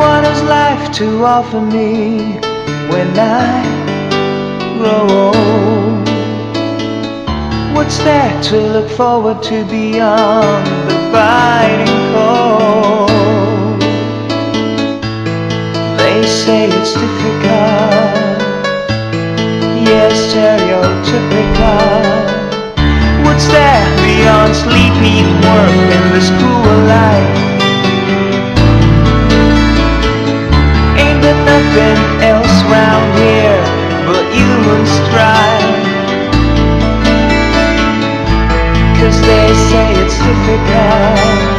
what has life to offer me when I grow old? What's there to look forward to beyond the biting cold? They say it's difficult, yes, stereotypical. What's there beyond sleeping work and the school life? Ain't there nothing else round here but human strife? 'Cause they say it's difficult.